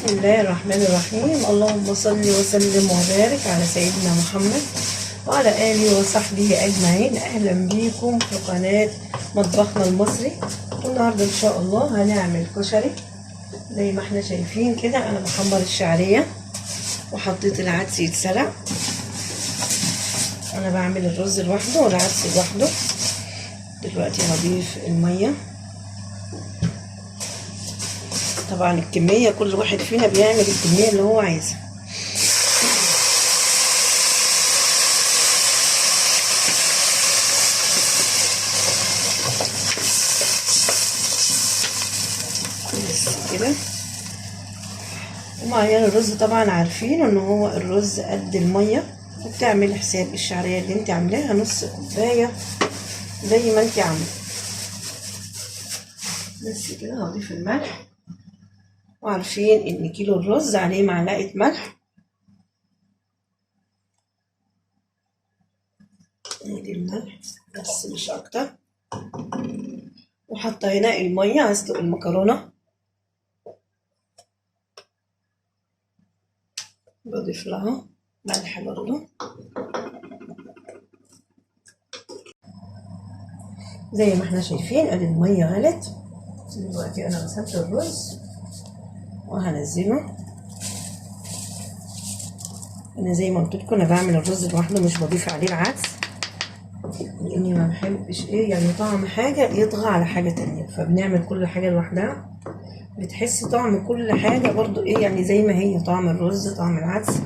بسم الله الرحمن الرحيم. اللهم صل وسلم وبارك على سيدنا محمد وعلى آله وصحبه أجمعين. أهلا بيكم في قناة مطبخنا المصري. والنهاردة إن شاء الله هنعمل كشري زي ما احنا شايفين كده. أنا بحمر الشعرية وحطيت العدس يتسلق. أنا بعمل الرز لوحده والعدس لوحده. دلوقتي هضيف المية. طبعا الكمية كل واحد فينا بيعمل الكمية اللي هو عايزها. بس كده. ومعيار الرز طبعا عارفين ان هو الرز قد المية، وبتعمل حساب الشعرية اللي انت عاملاها نص كوباية زي ما انت عامله. بس كده. هضيف الملح، وعارفين ان كيلو الرز عليه معلقه ملح. ادي الملح بس مش اكتر. وحاطه هنا الميه هسلق المكرونه. بضيف لها ملح برضه زي ما احنا شايفين. ادي الميه غلت. دلوقتي انا غسلت الرز وهنزله. انا زي ما قلت لكم انا بعمل الرز لوحده، مش بضيف عليه العدس، لاني ما بحبش يعني طعم حاجه يطغى على حاجه تانية. فبنعمل كل حاجه لوحدها، بتحسي طعم كل حاجه برضو يعني زي ما هي. طعم الرز طعم العدس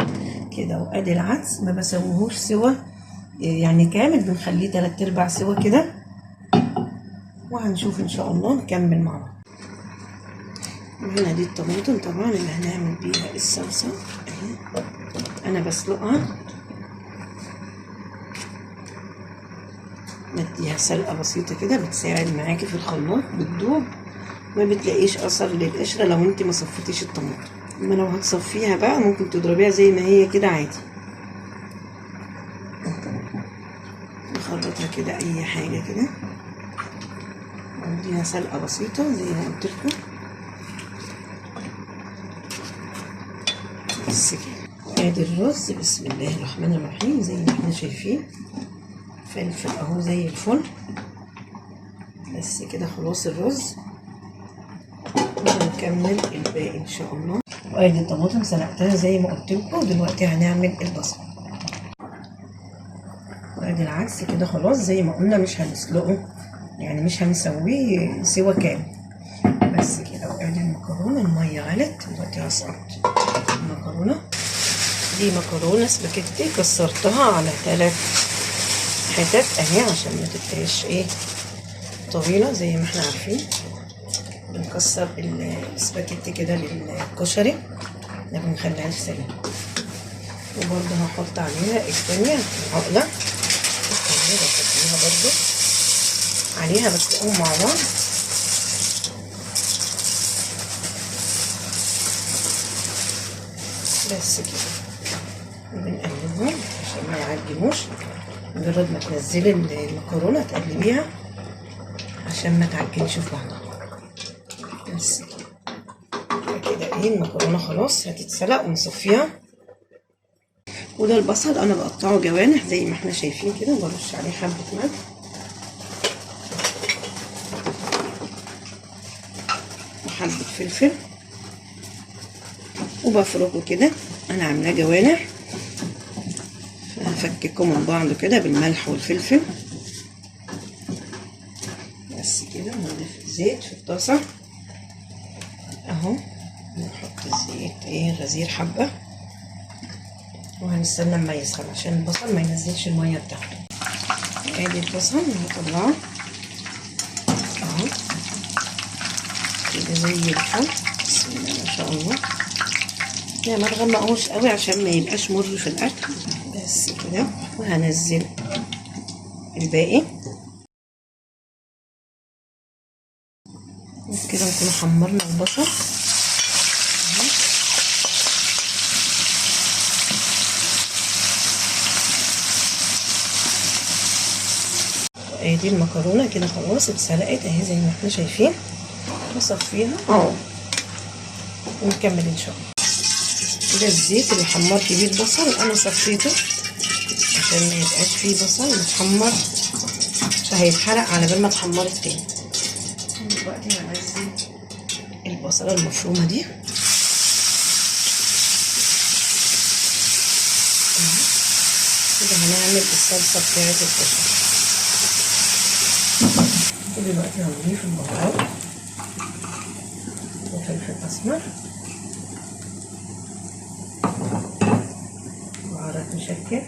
كده. وادي العدس ما بسويهوش سوا يعني كامل، بنخليه 3/4 سوا كده. وهنشوف ان شاء الله نكمل مع بعض. وهنا دي الطماطم طبعا اللي هنعمل بيها الصلصه اهي. انا بسلقها، نديها سلقه بسيطه كده، بتساعد معاكي في الخلاط بتدوب، ما بتلاقيش اثر للقشره لو انت ما صفيتيش الطماطم. اما لو هتصفيها بقى ممكن تضربيها زي ما هي كده عادي. نخلطها كده اي حاجه كده، نديها سلقه بسيطه زي ما قلت لكم. بس كده. ادي الرز بسم الله الرحمن الرحيم زي ما احنا شايفين. فلفل اهو زي الفل. بس كده خلاص الرز، ونكمل الباقي ان شاء الله. وادي الطماطم سلقتها زي ما قلت لكم. دلوقتي هنعمل البصل. وادي العدس كده خلاص زي ما قلنا، مش هنسلقه يعني مش هنسويه سوا كامل. بس كده. وادي المكرونه الميه غلت. دلوقتي هسقط المكرونه. دي مكرونه سباكيتي كسرتها على 3 حتت اهي عشان ما تبقاش طويله زي ما احنا عارفين. بنكسر السباكيتي كده للكشري، ما بنخليهاش سليمه. وبرده هحط عليها الثانيه عقله بحطيها برده عليها، بسلقهم مع بعض. بس كده. وبنقلبهم عشان ما يعجنوش. مجرد ما تنزلي المكرونه تقلبيها عشان ما تعجنش في بعضها. بس كده. كده المكرونه خلاص هتتسلق ونصفيها. وده البصل انا بقطعه جوانح زي ما احنا شايفين كده، وبرش عليه حبه ملح وحبه فلفل، وبفركه كده. انا عاملاه جوانح، هفككه من بعضه كده بالملح والفلفل. بس كده. ونضيف زيت في الطاسه اهو. نحط الزيت غزير حبه، وهنستنى اما يسخن عشان البصل ما ينزلش الميه بتاعته. ادي البصل هطلعه اهو كده زي الفل. بسم الله ما شاء الله. لا ما تغمقوش قوي عشان ما يبقاش مر في الاكل. بس كده. وهنزل الباقي كده. نكون حمرنا البصل. ادي المكرونه كده خلاص اتسلقت اهي زي ما احنا شايفين. نصفيها ونكمل ان شاء الله. ده الزيت اللي حمرت بيه البصل انا صفيته عشان ما يبقاش فيه بصل متحمر، فهيتحرق على بال ما اتحمرت تاني. دلوقتي هنزل البصله المفرومه دي كده. هنعمل الصلصه بتاعه الكشري. ودلوقتي هنضيف البهارات وفلفل اسمر، بهارات مشكل،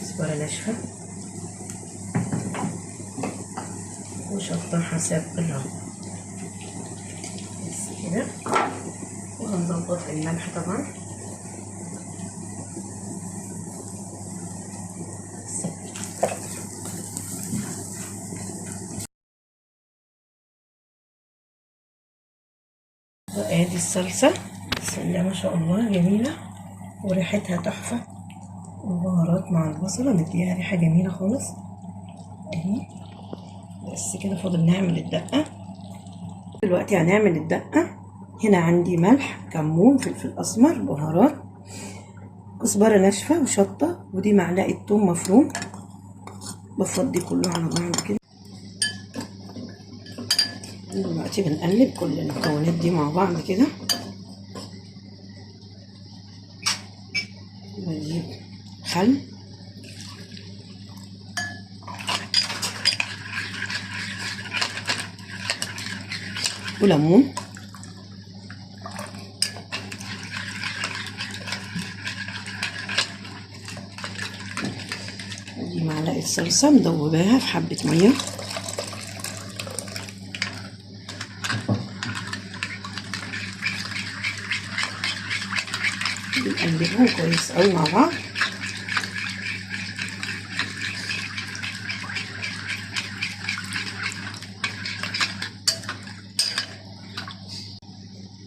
كزبره ناشفه، وشطه حسب الرغبه. بس كده. وهنظبط الملح طبعا. وادي الصلصه، بسم الله ما شاء الله جميله وريحتها تحفه، والبهارات مع البصله مديها ريحه جميله خالص اهي. بس كده فاضل نعمل الدقه. دلوقتي هنعمل الدقه. هنا عندي ملح، كمون، فلفل اسمر، بهارات، كزبره ناشفه وشطه، ودي معلقه ثوم مفروم. بفضي كله على بعض كده. دلوقتي بنقلب كل المكونات دي مع بعض كده. بجيب خل، وليمون، ودي معلقه صلصه مدوباها في حبه ميه. بنقلبهم كويس قوي مع بعض.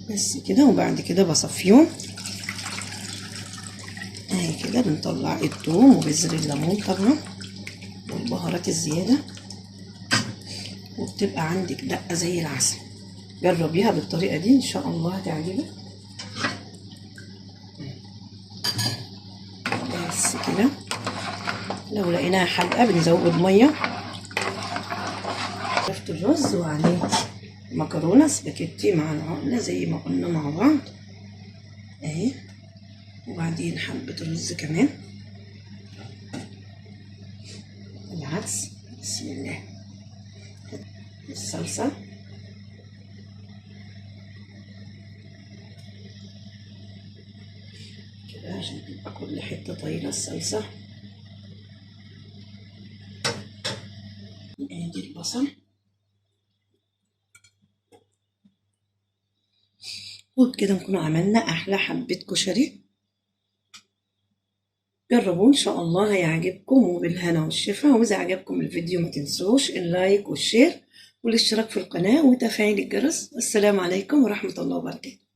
بس كده. وبعد كده بصفيهم اهي كده. بنطلع الثوم وبذر الليمون طبعا والبهارات الزياده، وبتبقى عندك دقه زي العسل. جربيها بالطريقه دي ان شاء الله هتعجبك. بس كده. لو لقيناها حادقه بنزود ميه. شفت الرز وعليه مكرونه سباكيتي مع العقله زي ما قلنا مع بعض اهي. وبعدين حبه رز كمان، العدس. بسم الله. الصلصه كده عشان تبقى كل حته طايله الصلصه. ادي البصل. وبكده نكون عملنا احلى حبه كشري. جربوه ان شاء الله هيعجبكم، وبالهنا والشفا. واذا عجبكم الفيديو ما تنسوش اللايك والشير والاشتراك في القناه وتفعيل الجرس. السلام عليكم ورحمه الله وبركاته.